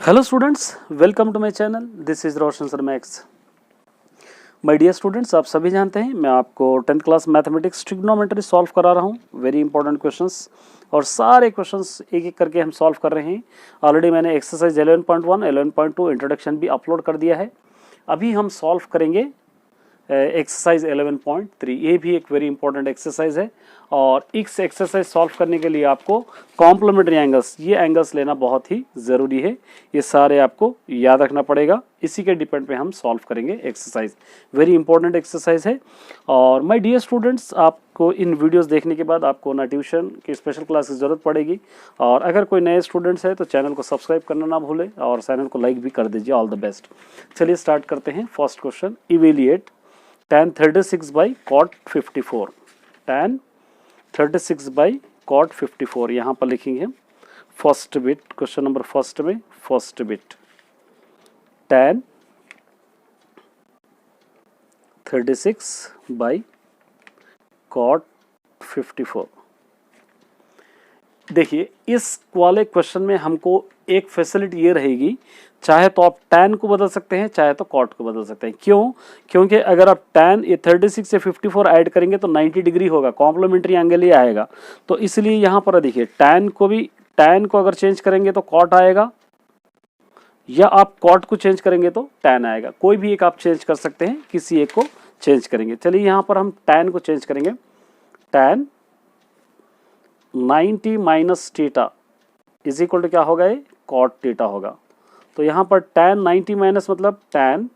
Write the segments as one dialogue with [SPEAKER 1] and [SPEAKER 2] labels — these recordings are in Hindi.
[SPEAKER 1] Hello students, welcome to my channel. This is Roshan sir max. My dear students, आप सभी जानते हैं मैं आपको 10th class mathematics trigonometry solve करा रहा हूँ। वेरी इंपॉर्टेंट क्वेश्चंस और सारे क्वेश्चंस एक एक करके हम सॉल्व कर रहे हैं। ऑलरेडी मैंने एक्सरसाइज 11.1, 11.2 इंट्रोडक्शन भी अपलोड कर दिया है। अभी हम सॉल्व करेंगे एक्सरसाइज 11.3। ये भी एक वेरी इंपॉर्टेंट एक्सरसाइज है और इस एक्सरसाइज सॉल्व करने के लिए आपको कॉम्प्लीमेंट्री एंगल्स, ये एंगल्स लेना बहुत ही ज़रूरी है। ये सारे आपको याद रखना पड़ेगा, इसी के डिपेंड पे हम सॉल्व करेंगे एक्सरसाइज। वेरी इंपॉर्टेंट एक्सरसाइज है। और माय डियर स्टूडेंट्स, आपको इन वीडियोस देखने के बाद आपको ना ट्यूशन की स्पेशल क्लास की ज़रूरत पड़ेगी। और अगर कोई नए स्टूडेंट्स है तो चैनल को सब्सक्राइब करना ना भूलें और चैनल को लाइक भी कर दीजिए। All the best. चलिए स्टार्ट करते हैं। First question, evaluate tan 36 by cot 54। tan 36 by cot 54 यहाँ पर लिखेंगे first bit. Question number first में first bit tan 36 by cot 54। देखिए, इस वाले क्वेश्चन में हमको एक फैसिलिटी ये रहेगी, चाहे तो आप tan को बदल सकते हैं, चाहे तो cot को बदल सकते हैं। क्यों? क्योंकि अगर आप tan ये 36 से 54 ऐड करेंगे तो 90 डिग्री होगा, कॉम्प्लीमेंट्री एंगल ही आएगा। तो इसलिए यहाँ पर देखिए, tan को अगर चेंज करेंगे तो cot आएगा, या आप cot को चेंज करेंगे तो tan आएगा। कोई भी एक आप चेंज कर सकते हैं, किसी एक को चेंज करेंगे। चलिए यहाँ पर हम tan को चेंज करेंगे। tan 90 minus theta is equal to क्या होगा? ये कॉट थीटा होगा। तो यहाँ पर tan 90 माइनस मतलब tan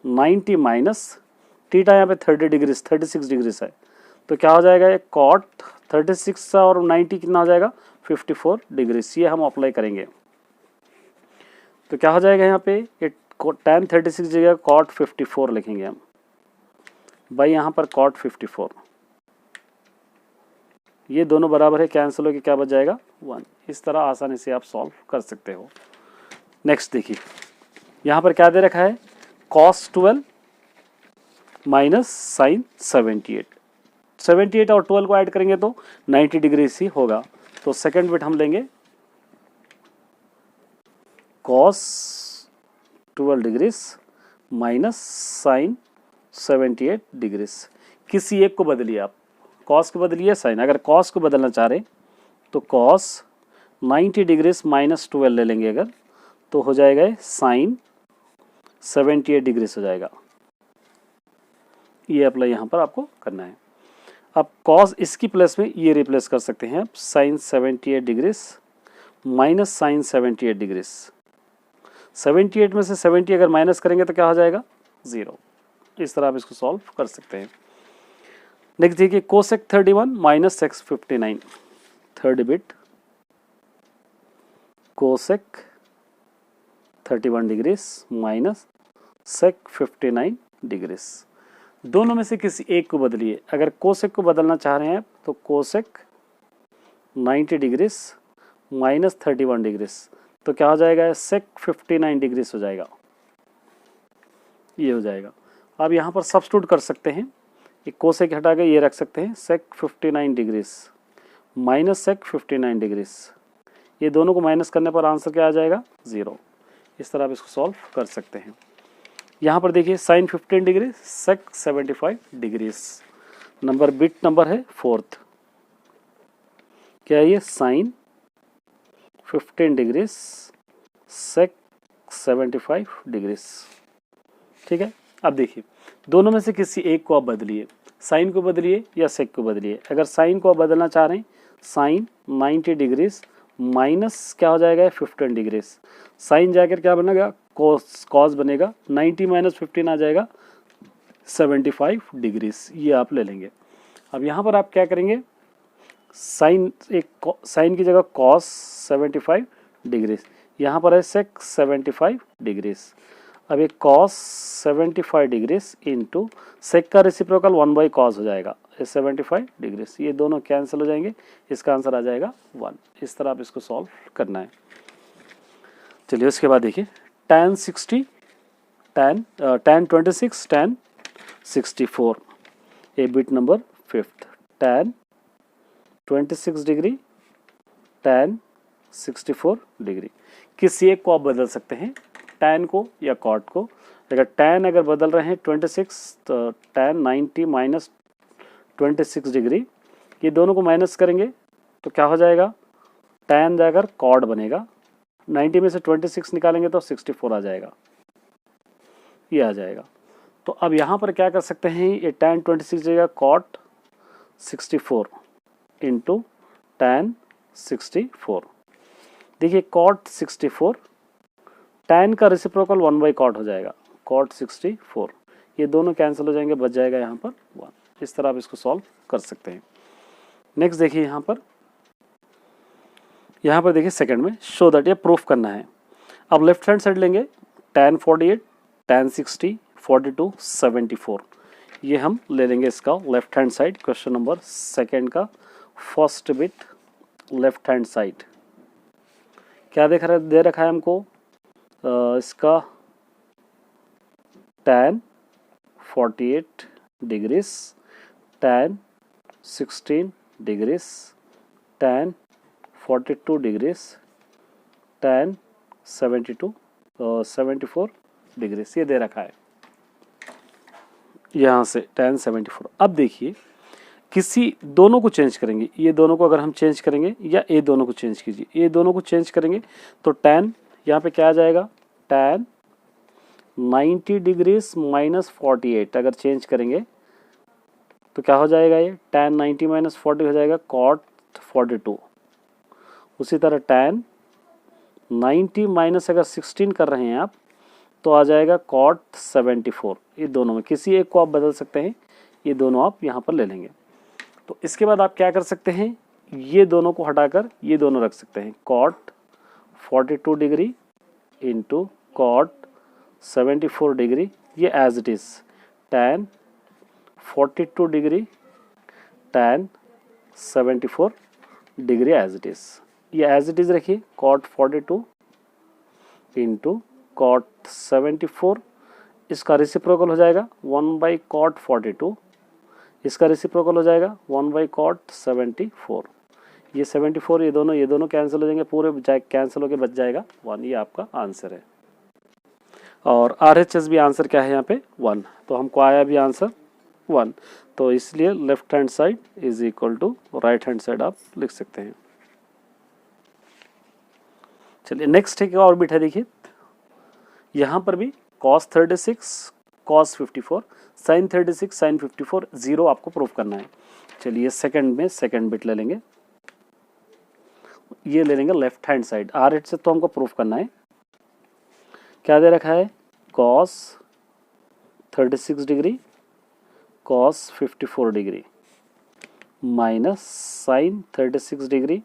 [SPEAKER 1] 90 माइनस थीटा, यहाँ पे 36 डिग्री है। तो क्या हो जाएगा? ये कॉट 36 और 90 कितना हो जाएगा? 54 डिग्री। ये हम अप्लाई करेंगे तो क्या हो जाएगा? यहाँ पे ये tan 36 जगह कॉट 54 लिखेंगे हम भाई। यहाँ पर कॉट 54, ये दोनों बराबर है, कैंसिल होकर क्या बच जाएगा? 1। इस तरह आसानी से आप सॉल्व कर सकते हो। नेक्स्ट देखिए, यहाँ पर क्या दे रखा है? cos 12 minus sine 78। 78 और 12 को ऐड करेंगे तो 90 डिग्री ही होगा। तो सेकेंड बिट हम लेंगे cos 12 degrees minus sine 78 degrees. किसी एक को बदलिए आप, cos को बदलिए साइन। अगर cos को बदलना चाह रहे तो cos 90 डिग्रीज माइनस 12 ले लेंगे अगर, तो हो जाएगा साइन 78 डिग्रीज हो जाएगा। ये अप्लाई यहाँ पर आपको करना है। अब cos इसकी प्लेस में ये रिप्लेस कर सकते हैं आप, sine 78 degrees minus sine 78 degrees. 78 में से 70 अगर माइनस करेंगे तो क्या हो जाएगा? 0। इस तरह आप इसको सॉल्व कर सकते हैं। नेक्स्ट देखिए, cosec 31 minus sec 59। Third bit cosec 31 degrees minus sec 59 degrees. दोनों में से किसी एक को बदलिए। अगर कोसेक को बदलना चाह रहे हैं तो कोसेक 90 डिग्रीज माइनस 31 डिग्रीज, तो क्या हो जाएगा? सेक 59 डिग्रीज हो जाएगा। ये हो जाएगा। अब यहाँ पर सब्स्टिट्यूट कर सकते हैं, एक कोसेक हटा के ये रख सकते हैं, सेक 59 डिग्रीज माइनस सेक 59 डिग्रीज। ये दोनों को माइनस करने पर आंसर क्या आ जाएगा? 0। इस तरह आप इसको सॉल्व कर सकते हैं। यहाँ पर देखिए, साइन 15 डिग्री सेक 75 डिग्रीज। बिट नंबर है 4th। क्या है ये? साइन 15 डिग्रीज सेक 75 डिग्रीज। ठीक है। अब देखिए, दोनों में से किसी एक को आप बदलिए, साइन को बदलिए या सेक को बदलिए। अगर साइन को आप बदलना चाह रहे हैं, साइन 90 डिग्रीज माइनस क्या हो जाएगा? 15 डिग्रीज। साइन जाकर क्या बनेगा? कॉस बनेगा। 90 माइनस 15 आ जाएगा 75 डिग्रीज। ये आप ले लेंगे। अब यहाँ पर आप क्या करेंगे? साइन की जगह कॉस 75 डिग्रीज, यहाँ पर है सेक 75 डिग्रीज। अब ये कॉस 75 डिग्रीज इंटू सेक का रेसिप्रोकल 1/cos हो जाएगा, ये 75 डिग्रीज। ये दोनों कैंसिल हो जाएंगे, इसका आंसर आ जाएगा 1। इस तरह आप इसको सॉल्व करना है। चलिए उसके बाद देखिए, tan 26 tan 64, ये bit number 5th। tan 26 degree tan 64 degree. किसी एक को आप बदल सकते हैं, tan को या cot को। अगर tan अगर बदल रहे हैं 26, तो tan 90 माइनस 26 डिग्री, ये दोनों को माइनस करेंगे तो क्या हो जाएगा, tan जाकर cot बनेगा, 90 में से 26 निकालेंगे तो 64 आ जाएगा, ये आ जाएगा। तो अब यहाँ पर क्या कर सकते हैं, ये tan 26 जाएगा cot 64 इंटू tan 64। देखिए cot 64, tan का रेसिप्रोकल 1 बाई cot हो जाएगा, cot 64, ये दोनों कैंसिल हो जाएंगे, बच जाएगा यहाँ पर 1। इस तरह आप इसको सॉल्व कर सकते हैं। नेक्स्ट देखिए यहाँ पर देखिए सेकंड में, शो दैट, ये प्रूफ करना है। अब लेफ्ट हैंड साइड लेंगे, tan 48, tan 60, 42, 74, ये हम ले लेंगे इसका left hand side. Question number second का first bit left hand side क्या दे रखा है हमको, इसका tan 48 degrees, tan 16 degrees, tan 42 degrees, tan 74 degrees, ये दे रखा है यहाँ से tan 74। अब देखिए किसी दोनों को चेंज करेंगे, ये दोनों को अगर हम चेंज करेंगे या ये दोनों को चेंज कीजिए, ये दोनों को चेंज करेंगे तो tan यहाँ पे क्या आ जाएगा, tan 90 डिग्रीज माइनस 48 अगर चेंज करेंगे तो क्या हो जाएगा, ये tan 90 माइनस 40 हो जाएगा cot 42। उसी तरह tan 90 माइनस अगर 16 कर रहे हैं आप तो आ जाएगा cot 74। ये दोनों में किसी एक को आप बदल सकते हैं, ये दोनों आप यहाँ पर ले लेंगे। तो इसके बाद आप क्या कर सकते हैं, ये दोनों को हटाकर ये दोनों रख सकते हैं, cot 42 degree into cot 74 degree, ये as it is tan 42 degree tan 74 degree as it is, ये एज इट इज़ रखिए, cot 42 इंटू cot 74, इसका रेसिप्रोकल हो जाएगा 1 बाई cot 42, इसका रेसिप्रोकल हो जाएगा 1 बाई cot 74, ये 74 ये दोनों कैंसिल हो जाएंगे, पूरे कैंसिल होकर बच जाएगा 1। ये आपका आंसर है। और RHS भी आंसर क्या है यहाँ पे 1, तो हमको आया भी आंसर 1, तो इसलिए left hand side is equal to right hand side आप लिख सकते हैं। चलिए नेक्स्ट एक और बिट है, देखिए यहाँ पर भी cos 36, cos 54, sin 36, sin 54, 0 आपको प्रूफ करना है। चलिए सेकंड में सेकंड बिट ले लेंगे, ये ले लेंगे लेफ्ट हैंड साइड। RH से तो हमको प्रूफ करना है, क्या दे रखा है, cos 36 degree cos 54 degree minus sin 36 degree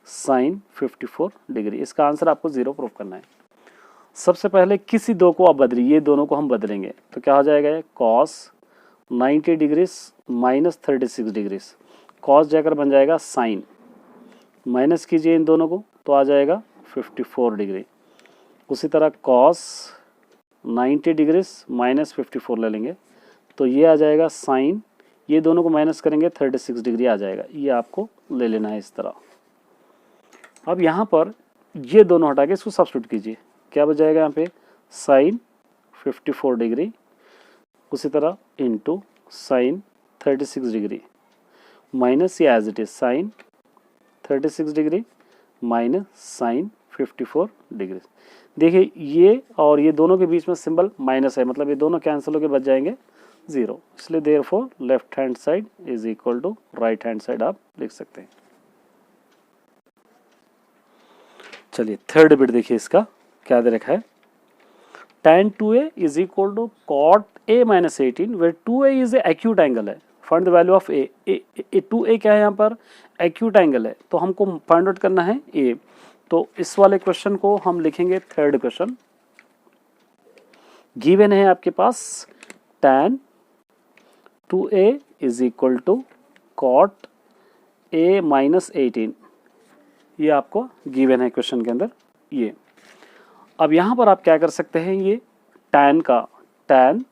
[SPEAKER 1] sin 54 degree. इसका आंसर आपको 0 प्रूफ करना है। सबसे पहले किसी दो को आप बदलिए, ये दोनों को हम बदलेंगे तो क्या हो जाएगा, cos 90 degree minus 36 degree, cos जाकर बन जाएगा sin, माइनस कीजिए इन दोनों को तो आ जाएगा 54 डिग्री। उसी तरह cos 90 डिग्री माइनस 54 ले लेंगे तो ये आ जाएगा sin, ये दोनों को माइनस करेंगे 36 डिग्री आ जाएगा, ये आपको ले लेना है इस तरह। अब यहाँ पर ये दोनों हटा के इसको सब्स्टिट्यूट कीजिए, क्या बच जाएगा यहाँ पे sin 54 डिग्री, उसी तरह इंटू sin 36 डिग्री माइनस ये as it is sin 36 degree minus sin 54 degree. देखिए ये और ये दोनों के बीच में सिंबल माइनस है, मतलब ये दोनों कैंसिल होकर बच जाएंगे 0, इसलिए therefore left hand side is equal to right hand side आप लिख सकते हैं। चलिए थर्ड बिट देखिए, इसका क्या दे रखा है, tan 2a is equal to cot a minus 18 where 2a is a acute angle है, find the value of a। 2a क्या है यहाँ पर, एक्यूट एंगल है, तो हमको फाइंड आउट करना है a। तो इस वाले क्वेश्चन को हम लिखेंगे थर्ड क्वेश्चन। गिवन है आपके पास tan 2a is equal to cot a minus 18, ये आपको गिवन है क्वेश्चन के अंदर ये। अब यहाँ पर आप क्या कर सकते हैं, ये tan का tan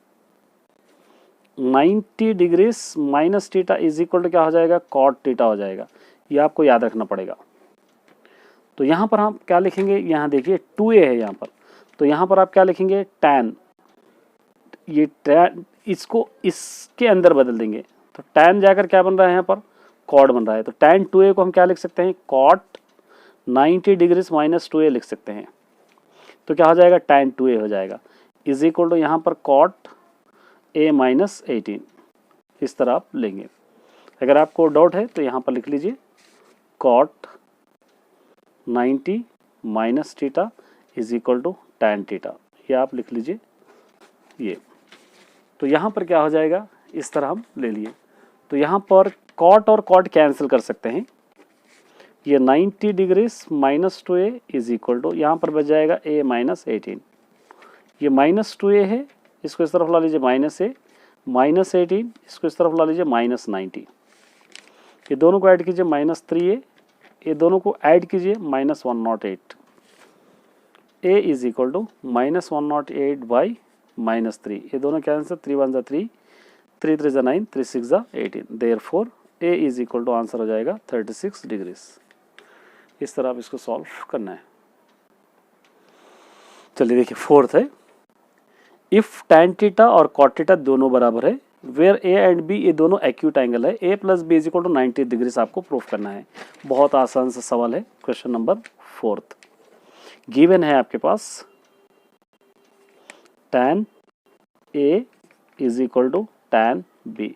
[SPEAKER 1] 90 degree minus theta is equal to क्या हो जाएगा, cot थीटा हो जाएगा, ये आपको याद रखना पड़ेगा। तो यहाँ पर हम क्या लिखेंगे, यहाँ देखिए 2a है यहाँ पर, तो यहाँ पर आप क्या लिखेंगे tan, ये tan इसको इसके अंदर बदल देंगे तो tan जाकर क्या बन रहा है यहाँ पर cot बन रहा है। तो tan 2a को हम क्या लिख सकते हैं, cot 90 डिग्रीज माइनस 2a लिख सकते हैं। तो क्या हो जाएगा, tan 2a हो जाएगा इज इक्वल टू यहाँ पर cot a माइनस 18, इस तरह आप लेंगे। अगर आपको डाउट है तो यहाँ पर लिख लीजिए cot 90 minus theta is equal to tan theta, ये आप लिख लीजिए ये। तो यहाँ पर क्या हो जाएगा, इस तरह हम ले लिए। तो यहाँ पर cot और cot कैंसिल कर सकते हैं, ये 90 degrees minus 2a is equal to यहाँ पर बच जाएगा a माइनस 18, ये माइनस 2a है, इसको इस तरफ ला लीजिए माइनस a, माइनस 18 इसको इस तरफ ला लीजिए माइनस 90, ये दोनों को ऐड कीजिए माइनस 3a, ये दोनों को ऐड कीजिए minus 108, a is equal to minus 108 by minus 3, ये दोनों cancel, 3 1 3, 3 3 9, 3 6 18, therefore a is equal to answer हो जाएगा 36 डिग्रीज। इस तरह आप इसको सॉल्व करना है। चलिए देखिए फोर्थ है, इफ tan थीटा और cot थीटा दोनों बराबर है, वेयर a एंड b ये दोनों एक्यूट एंगल है, a plus B is equal to 90 degrees आपको प्रूफ करना है। बहुत आसान सा सवाल है, क्वेश्चन नंबर फोर्थ। गिवन है आपके पास tan a is equal to tan b,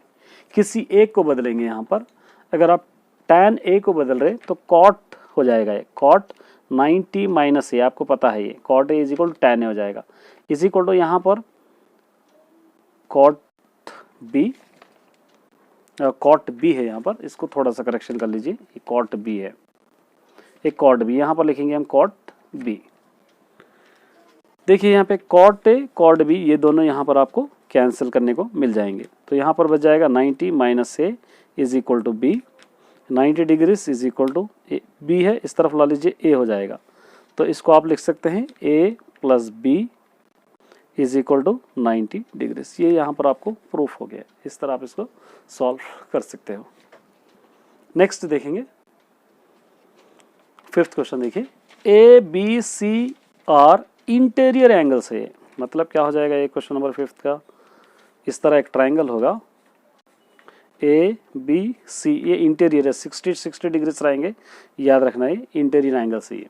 [SPEAKER 1] किसी एक को बदलेंगे यहाँ पर। अगर आप tan a को बदल रहे तो cot हो जाएगा, ये cot 90 माइनस a, आपको पता है ये cot a is equal to tan a हो जाएगा, इज इक्वल टू यहाँ पर cot b है यहाँ पर, इसको थोड़ा सा करेक्शन कर लीजिए, ये cot b है, एक cot b यहाँ पर लिखेंगे हम cot b। देखिए यहाँ पे cot a cot b ये दोनों यहाँ पर आपको कैंसिल करने को मिल जाएंगे। तो यहाँ पर बच जाएगा 90 minus a is equal to b, 90 degrees is equal to b है, इस तरफ ला लीजिए a हो जाएगा। तो इसको आप लिख सकते हैं a plus b is equal to 90 degrees, ये यहाँ पर आपको प्रूफ हो गया। इस तरह आप इसको सॉल्व कर सकते हो। नेक्स्ट देखेंगे फिफ्थ क्वेश्चन, देखिए A B C are interior angles है, मतलब क्या हो जाएगा ये क्वेश्चन नंबर फिफ्थ का, इस तरह एक ट्राइंगल होगा ए बी सी, ये इंटीरियर है, 60 डिग्रीज रहेंगे, याद रखना है इंटीरियर एंगल से ये।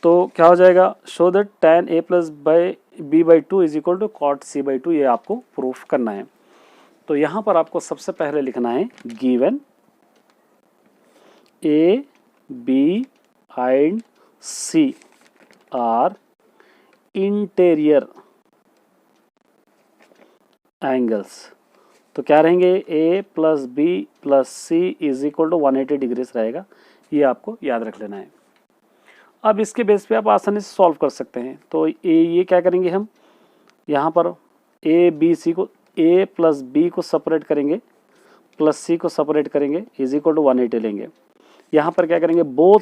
[SPEAKER 1] तो क्या हो जाएगा, show that tan a plus by B by 2 is equal to cot c by 2, ये आपको प्रूफ करना है। तो यहाँ पर आपको सबसे पहले लिखना है given a b and c are interior angles. तो क्या रहेंगे, a plus B plus C is equal to 180 degrees रहेगा, ये आपको याद रख लेना है। अब इसके बेस पे आप आसानी से सॉल्व कर सकते हैं। तो ये क्या करेंगे हम, यहाँ पर ए बी सी को, a प्लस बी को सेपरेट करेंगे प्लस सी को सेपरेट करेंगे इज इक्वल टू 180 लेंगे। यहाँ पर क्या करेंगे, बोथ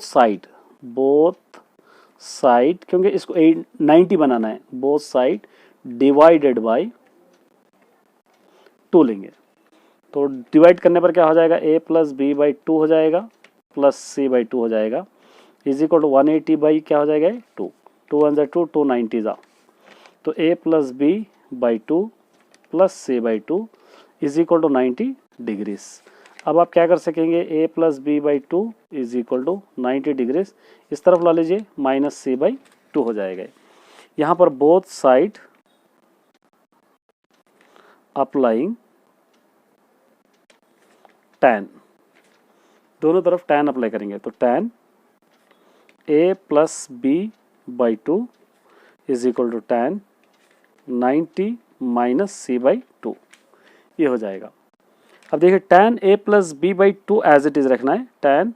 [SPEAKER 1] साइड क्योंकि इसको 90 बनाना है, बोथ साइड डिवाइडेड बाय 2 लेंगे। तो डिवाइड करने पर क्या हो जाएगा, a प्लस बी बाई 2 हो जाएगा प्लस सी बाई 2 हो जाएगा इज इक्वल टू 180 बाई क्या हो जाएगा 2, 2 1 2, 290 जा। तो a plus B by 2 plus C by 2 is equal to 90 degrees. अब आप क्या कर सकेंगे, a plus B by 2 is equal to 90 degrees, इस तरफ ला लीजिए माइनस सी बाई 2 हो जाएगा। यहाँ पर बोथ साइड अप्लाइंग tan, दोनों तरफ tan अप्लाई करेंगे। तो tan a plus B by 2 is equal to tan 90 minus C by 2, ये हो जाएगा। अब देखिए tan a plus B by 2 as it is रखना है, tan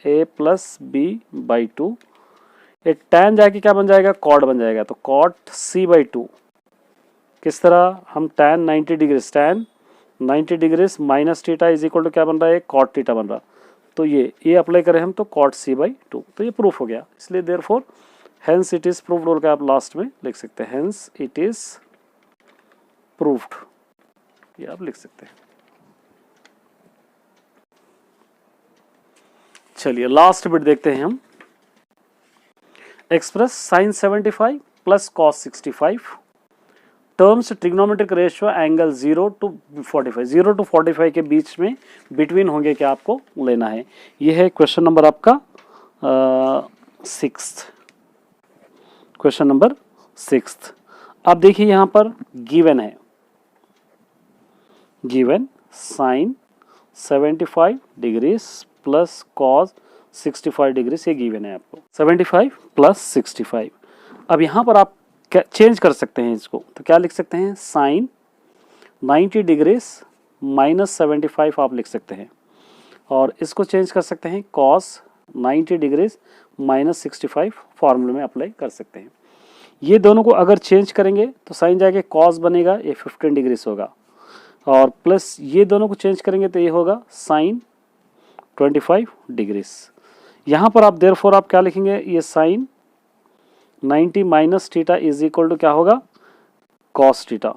[SPEAKER 1] a plus B by 2, ये tan जाके क्या बन जाएगा, cot बन जाएगा। तो cot c बाई 2 किस तरह, हम tan 90 degrees minus theta is equal to क्या बन रहा है, cot थीटा बन रहा। तो ये अप्लाई करें हम तो cot c बाई 2, तो ये प्रूफ हो गया। इसलिए therefore hence it is proved बोल के आप लास्ट में लिख सकते हैं, हेंस इट इज प्रूव्ड, ये आप लिख सकते हैं। चलिए लास्ट बिट देखते हैं हम, express sine 75 plus cos 65, terms trigonometric ratio angle 0 to 45, 0 to 45 के बीच में बिटवीन होंगे क्या आपको लेना है। ये है क्वेश्चन नंबर आपका 6th, क्वेश्चन नंबर 6th। अब देखिए यहाँ पर गिवन है, given sine 75 degrees plus cos 65 degree से गिवन है आपको 75 प्लस 65। अब यहाँ पर आप चेंज कर सकते हैं इसको, तो क्या लिख सकते हैं, साइन 90 डिग्रीज माइनस 75 आप लिख सकते हैं, और इसको चेंज कर सकते हैं कॉस 90 डिग्रीज माइनस 65 फॉर्मूले में अप्लाई कर सकते हैं। ये दोनों को अगर चेंज करेंगे तो साइन जाके कॉस बनेगा, ये 15 डिग्रीज होगा, और प्लस ये दोनों को चेंज करेंगे तो ये होगा साइन 25 डिग्रीज। यहाँ पर आप देयरफॉर आप क्या लिखेंगे, ये sine 90 minus theta is equal to क्या होगा, कॉस थीटा।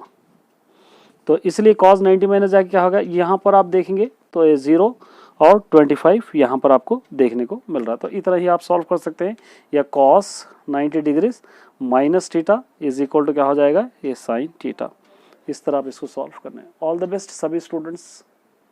[SPEAKER 1] तो इसलिए कॉस 90 माइनस जाके क्या होगा, यहाँ पर आप देखेंगे तो ये 0 और 25 यहाँ पर आपको देखने को मिल रहा है। तो इस तरह ही आप सॉल्व कर सकते हैं, या cos 90 degrees minus theta is equal to क्या हो जाएगा, ये साइन थीटा। इस तरह आप इसको सॉल्व करना है। ऑल द बेस्ट सभी स्टूडेंट्स।